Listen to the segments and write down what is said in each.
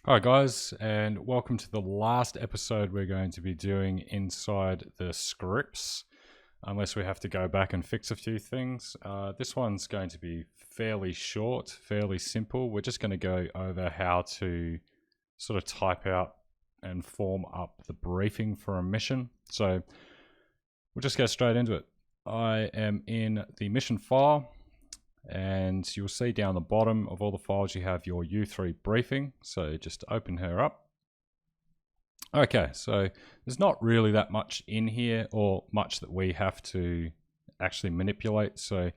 Hi guys, and welcome to the last episode we're going to be doing inside the scripts, unless we have to go back and fix a few things. This one's going to be fairly short, fairly simple. We're just going to go over how to sort of type out and form up the briefing for a mission. So we'll just go straight into it. I am in the mission file, and you'll see down the bottom of all the files you have your U3 briefing. So just open her up. Okay, so there's not really that much in here or much that we have to actually manipulate. So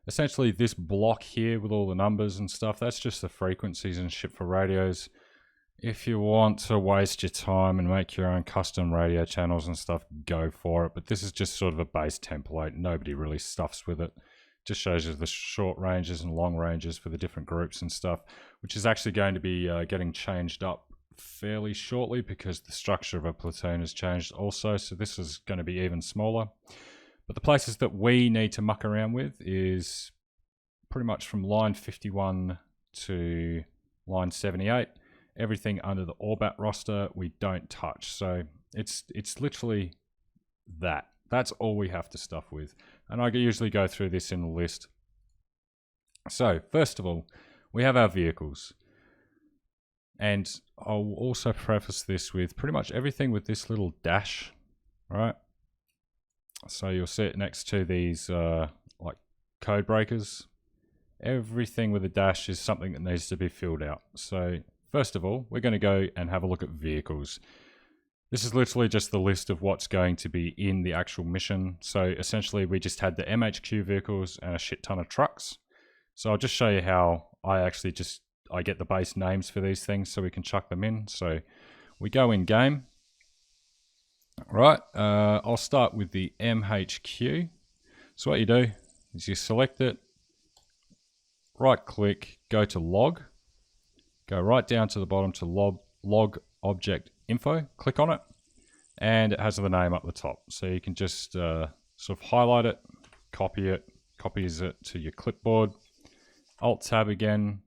essentially this block here with all the numbers and stuff, that's just the frequencies and shit for radios. If you want to waste your time and make your own custom radio channels and stuff, go for it. But this is just sort of a base template. Nobody really stuffs with it. Just shows you the short ranges and long ranges for the different groups and stuff, which is actually going to be getting changed up fairly shortly because the structure of a platoon has changed also. So this is going to be even smaller. But the places that we need to muck around with is pretty much from line 51 to line 78. Everything under the Orbat roster we don't touch. So it's literally that. That's all we have to stuff with. And I usually go through this in the list. So, first of all, we have our vehicles. And I'll also preface this with pretty much everything with this little dash, right? So you'll see it next to these like code breakers. Everything with a dash is something that needs to be filled out. So, first of all, we're going to go and have a look at vehicles. This is literally just the list of what's going to be in the actual mission. So essentially we just had the MHQ vehicles and a shit ton of trucks. So I'll just show you how I get the base names for these things so we can chuck them in. So we go in game. Right, I'll start with the MHQ. So what you do is you select it, right click, go to log, go right down to the bottom to log object info, click on it, and it has the name up the top. So you can just sort of highlight it, copies it to your clipboard, Alt Tab again,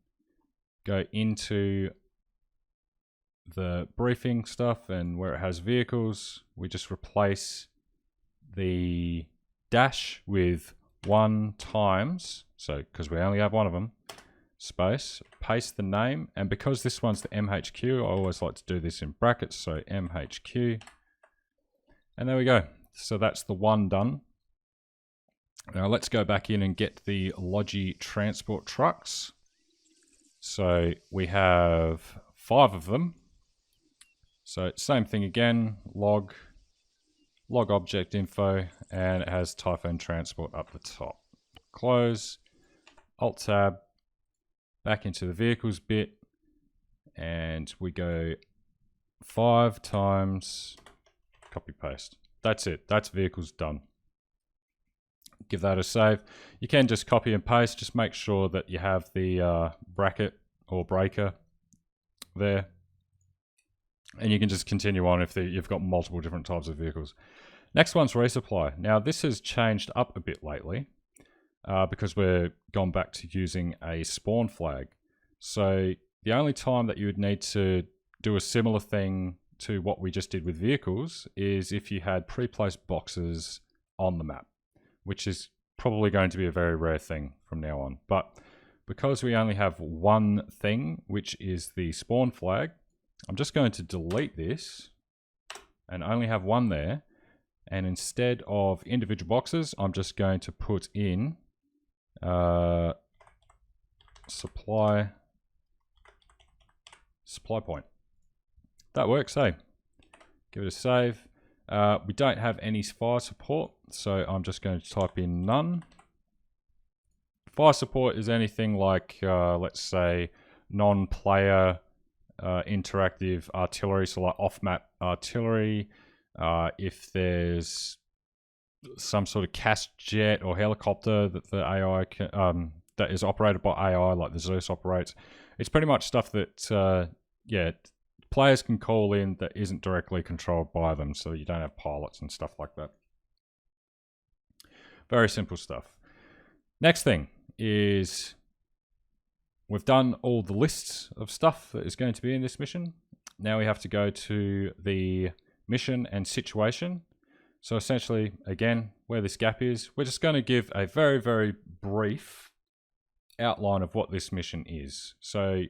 go into the briefing stuff, and where it has vehicles, we just replace the dash with 1 times, so because we only have one of them, space, paste the name, and because this one's the MHQ, I always like to do this in brackets, so MHQ, and there we go. So that's the one done. Now let's go back in and get the Logi transport trucks. So we have 5 of them. So same thing again, log object info, and it has Typhoon Transport up the top. Close, Alt Tab, back into the vehicles bit, and we go 5 times, copy paste. That's it, that's vehicles done. Give that a save. You can just copy and paste, just make sure that you have the bracket or breaker there. And you can just continue on if you've got multiple different types of vehicles. Next one's resupply. Now this has changed up a bit lately. Because we're gone back to using a spawn flag. So the only time that you would need to do a similar thing to what we just did with vehicles is if you had pre-placed boxes on the map, which is probably going to be a very rare thing from now on. But because we only have one thing, which is the spawn flag, I'm just going to delete this and only have one there. And instead of individual boxes, I'm just going to put in supply point. That works, eh? Give it a save. We don't have any fire support, so I'm just going to type in none. Fire support is anything like, let's say, non-player interactive artillery, so like off-map artillery. If there's some sort of CAS jet or helicopter that the AI can, that is operated by AI, like the Zeus operates. It's pretty much stuff that, players can call in that isn't directly controlled by them, so you don't have pilots and stuff like that. Very simple stuff. Next thing is we've done all the lists of stuff that is going to be in this mission. Now we have to go to the mission and situation. So essentially, again, where this gap is, we're just going to give a very, very brief outline of what this mission is. So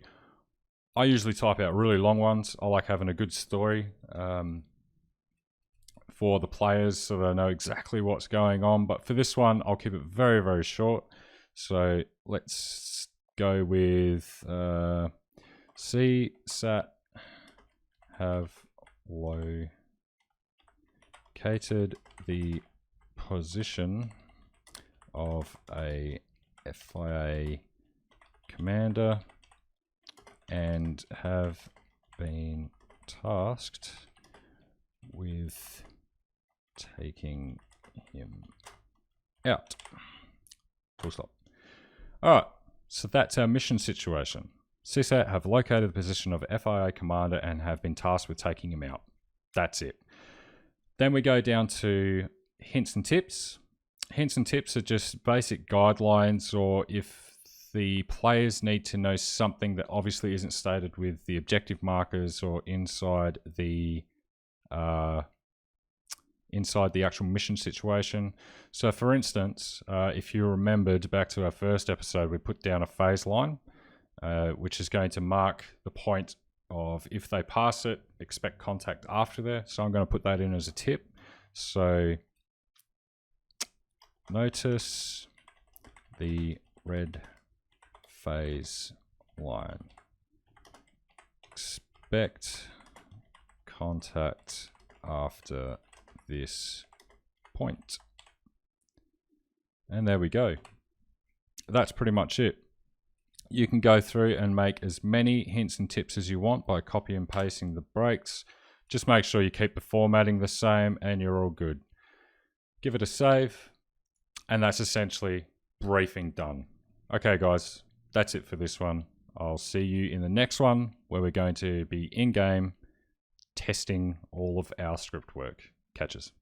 I usually type out really long ones. I like having a good story for the players so they know exactly what's going on. But for this one, I'll keep it very, very short. So let's go with CSAT have located the position of a FIA commander and have been tasked with taking him out. Full stop. Alright, so that's our mission situation. CSAT have located the position of FIA commander and have been tasked with taking him out. That's it. Then we go down to hints and tips. Hints and tips are just basic guidelines, or if the players need to know something that obviously isn't stated with the objective markers or inside the actual mission situation. So for instance, if you remembered back to our first episode, we put down a phase line, which is going to mark the point of if they pass it, expect contact after there. So I'm going to put that in as a tip. So notice the red phase line. Expect contact after this point. And there we go. That's pretty much it. You can go through and make as many hints and tips as you want by copy and pasting the breaks. Just make sure you keep the formatting the same and you're all good. Give it a save, and that's essentially briefing done. Okay guys, that's it for this one. I'll see you in the next one where we're going to be in-game testing all of our script work. Catches.